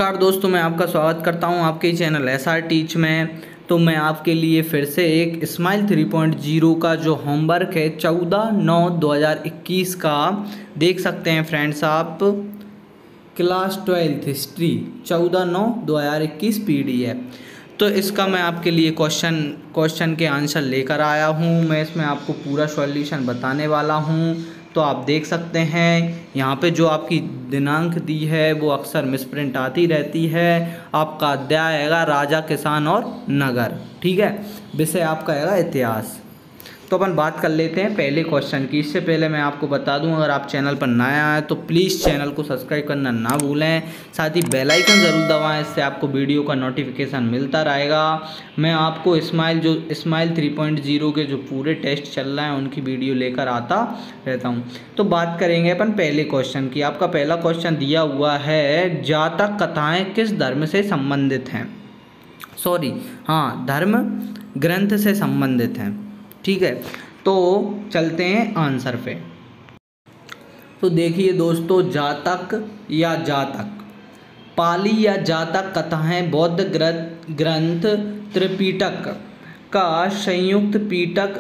नमस्कार दोस्तों, मैं आपका स्वागत करता हूं आपके चैनल SR टीच में। तो मैं आपके लिए फिर से एक स्माइल 3.0 का जो होमवर्क है 14/9/2021 का देख सकते हैं फ्रेंड्स आप। Class 12 history 14/9/2021 PDF। तो इसका मैं आपके लिए क्वेश्चन के आंसर लेकर आया हूँ। मैं इसमें आपको पूरा सॉल्यूशन बताने वाला हूँ। तो आप देख सकते हैं यहाँ पे जो आपकी दिनांक दी है वो अक्सर मिसप्रिंट आती रहती है। आपका अध्याय आएगा राजा, किसान और नगर। ठीक है, विषय आपका आएगा इतिहास। तो अपन बात कर लेते हैं पहले क्वेश्चन की। इससे पहले मैं आपको बता दूं, अगर आप चैनल पर नया आए तो प्लीज़ चैनल को सब्सक्राइब करना ना भूलें, साथ ही बेल आइकन ज़रूर दबाएं, इससे आपको वीडियो का नोटिफिकेशन मिलता रहेगा। मैं आपको स्माइल 3.0 के जो पूरे टेस्ट चल रहे हैं उनकी वीडियो लेकर आता रहता हूं। तो बात करेंगे अपन पहले क्वेश्चन की। आपका पहला क्वेश्चन दिया हुआ है, जातक कथाएँ किस धर्म से संबंधित हैं? धर्म ग्रंथ से संबंधित हैं। ठीक है, तो चलते हैं आंसर पे। तो देखिए दोस्तों, जातक या जातक, पाली या जातक कथाएं बौद्ध ग्रंथ त्रिपिटक का संयुक्त पिटक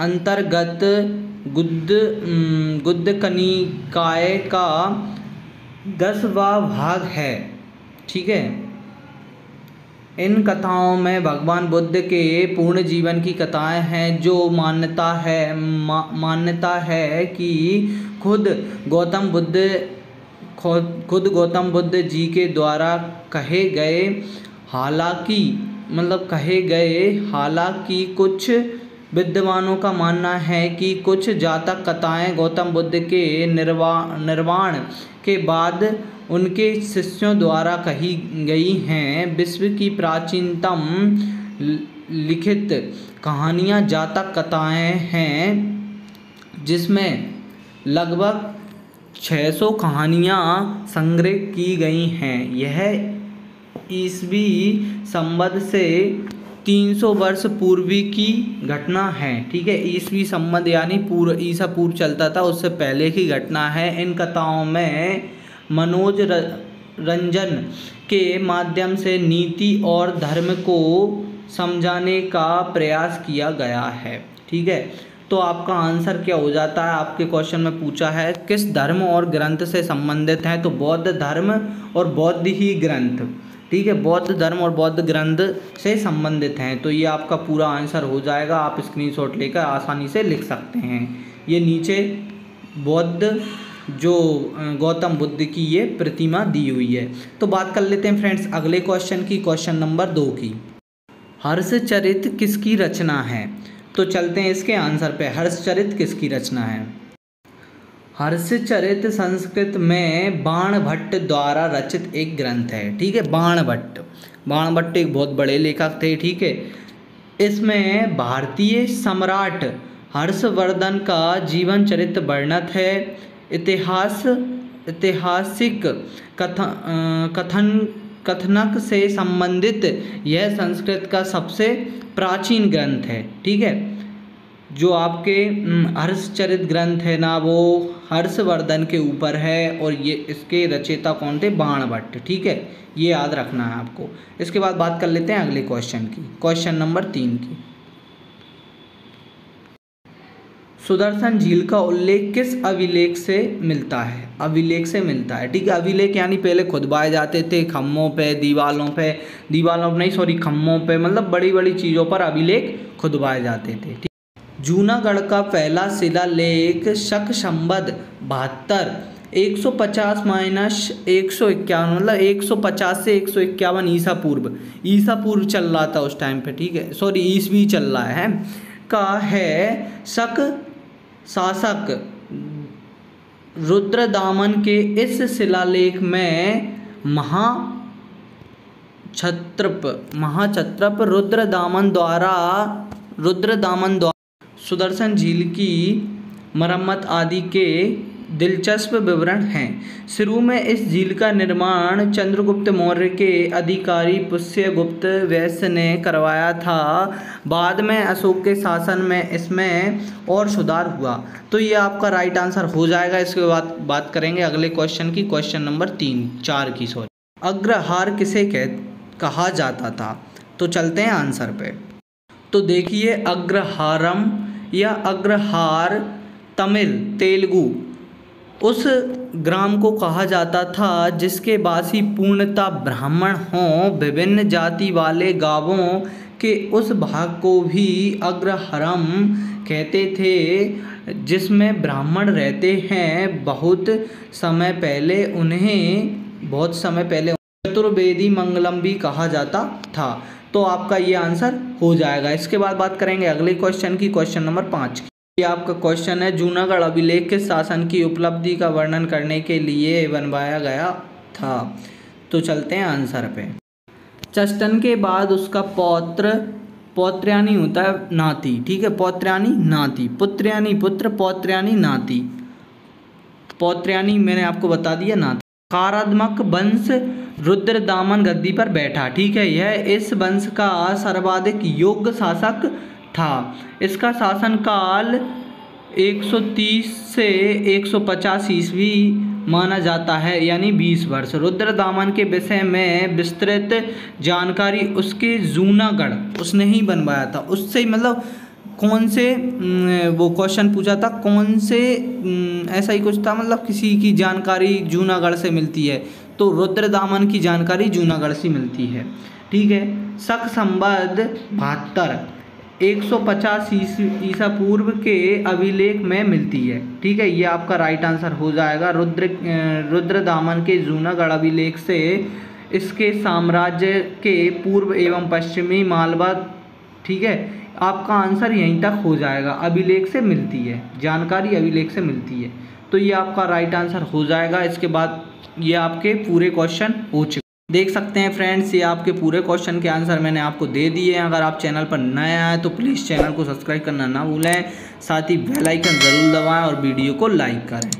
अंतर्गत गुद्ध निकाय का 10वां भाग है। ठीक है, इन कथाओं में भगवान बुद्ध के पूर्ण जीवन की कथाएं हैं। जो मान्यता है कि खुद गौतम बुद्ध जी के द्वारा कहे गए, हालांकि कुछ विद्वानों का मानना है कि कुछ जातक कथाएं गौतम बुद्ध के निर्वाण के बाद उनके शिष्यों द्वारा कही गई हैं। विश्व की प्राचीनतम लिखित कहानियाँ जातक कथाएं हैं, जिसमें लगभग 600 कहानियाँ संग्रहित की गई हैं। यह ईसवी संवत से 300 वर्ष पूर्व की घटना है। ठीक है, ईसवी संवत यानी ईसा पूर्व चलता था, उससे पहले की घटना है। इन कथाओं में मनोरंजन के माध्यम से नीति और धर्म को समझाने का प्रयास किया गया है। ठीक है, तो आपका आंसर क्या हो जाता है? आपके क्वेश्चन में पूछा है किस धर्म और ग्रंथ से संबंधित हैं, तो बौद्ध धर्म और बौद्ध ही ग्रंथ। ठीक है, बौद्ध धर्म और बौद्ध ग्रंथ से संबंधित हैं। तो ये आपका पूरा आंसर हो जाएगा। आप स्क्रीनशॉट लेकर आसानी से लिख सकते हैं। ये नीचे बौद्ध जो गौतम बुद्ध की ये प्रतिमा दी हुई है। तो बात कर लेते हैं फ्रेंड्स अगले क्वेश्चन की, क्वेश्चन नंबर 2 की। हर्षचरित किसकी रचना है? तो चलते हैं इसके आंसर पे। हर्षचरित किसकी रचना है? हर्षचरित संस्कृत में बाणभट्ट द्वारा रचित एक ग्रंथ है। ठीक है, बाणभट्ट एक बहुत बड़े लेखक थे। ठीक है, इसमें भारतीय सम्राट हर्षवर्धन का जीवन चरित्र वर्णित है। ऐतिहासिक कथनक से संबंधित यह संस्कृत का सबसे प्राचीन ग्रंथ है। ठीक है, जो आपके हर्षचरित ग्रंथ है ना, वो हर्षवर्धन के ऊपर है और ये इसके रचयिता कौन थे? बाणभट्ट। ठीक है, ये याद रखना है आपको। इसके बाद बात कर लेते हैं अगले क्वेश्चन की, क्वेश्चन नंबर 3 की। सुदर्शन झील का उल्लेख किस अभिलेख से मिलता है? ठीक है, अभिलेख यानी पहले खुदवाए जाते थे खम्भों पे, खम्भों पे, मतलब बड़ी बड़ी चीज़ों पर अभिलेख खुदवाए जाते थे। जूनागढ़ का पहला शिलालेख शक संवत 72 150-151, मतलब 150 से 151 ईसा पूर्व चल रहा था उस टाइम पे। ठीक है, ईसवी चल रहा है का है। शक शासक रुद्रदामन के इस शिलालेख में महाक्षत्रप रुद्रदामन द्वारा सुदर्शन झील की मरम्मत आदि के दिलचस्प विवरण हैं। शुरू में इस झील का निर्माण चंद्रगुप्त मौर्य के अधिकारी पुष्यगुप्त वैश्य ने करवाया था। बाद में अशोक के शासन में इसमें और सुधार हुआ। तो ये आपका राइट आंसर हो जाएगा। इसके बाद बात करेंगे अगले क्वेश्चन की, क्वेश्चन नंबर 4 की। अग्रहार किसे कहा जाता था? तो चलते हैं आंसर पे। तो देखिए, अग्रहारम या अग्रहार तमिल तेलुगु उस ग्राम को कहा जाता था जिसके वासी पूर्णतः ब्राह्मण हों। विभिन्न जाति वाले गांवों के उस भाग को भी अग्रहारम कहते थे जिसमें ब्राह्मण रहते हैं। बहुत समय पहले चतुर्वेदी मंगलम भी कहा जाता था। तो आपका ये आंसर हो जाएगा। इसके बाद बात करेंगे अगले क्वेश्चन की, क्वेश्चन नंबर 5 की। ये आपका क्वेश्चन है, जूनागढ़ अभिलेख किस शासन की उपलब्धि का वर्णन करने के लिए बनवाया गया था? तो चलते हैं आंसर पे। चष्टन के बाद उसका पौत्र, पौत्र्यानी होता है नाती, ठीक है, पौत्र्यानी नाती, पुत्र्यानी पुत्र, पौत्र्यानी नाती, पौत्र्यानी मैंने आपको बता दिया नाती। कारात्मक वंश रुद्रदामन गद्दी पर बैठा, ठीक है, यह इस वंश का सर्वाधिक योग्य शासक था। इसका शासनकाल 130 से 150 ईस्वी माना जाता है, यानी 20 वर्ष। रुद्रदामन के विषय में विस्तृत जानकारी उसके जूनागढ़ उसने ही बनवाया था। उससे मतलब कौन से वो क्वेश्चन पूछा था, कौन से ऐसा ही कुछ था, मतलब किसी की जानकारी जूनागढ़ से मिलती है, तो रुद्रदामन की जानकारी जूनागढ़ से मिलती है, ठीक है। शक संवत 72 150 ईसा पूर्व के अभिलेख में मिलती है, ठीक है, ये आपका राइट आंसर हो जाएगा। रुद्रदामन के जूनागढ़ अभिलेख से इसके साम्राज्य के पूर्व एवं पश्चिमी मालवा, ठीक है, आपका आंसर यहीं तक हो जाएगा। अभिलेख से मिलती है जानकारी, अभिलेख से मिलती है, तो ये आपका राइट आंसर हो जाएगा। इसके बाद ये आपके पूरे क्वेश्चन हो चुके, देख सकते हैं फ्रेंड्स, ये आपके पूरे क्वेश्चन के आंसर मैंने आपको दे दिए हैं। अगर आप चैनल पर नए आए तो प्लीज़ चैनल को सब्सक्राइब करना ना भूलें, साथ ही बेल आइकन ज़रूर दबाएं और वीडियो को लाइक करें।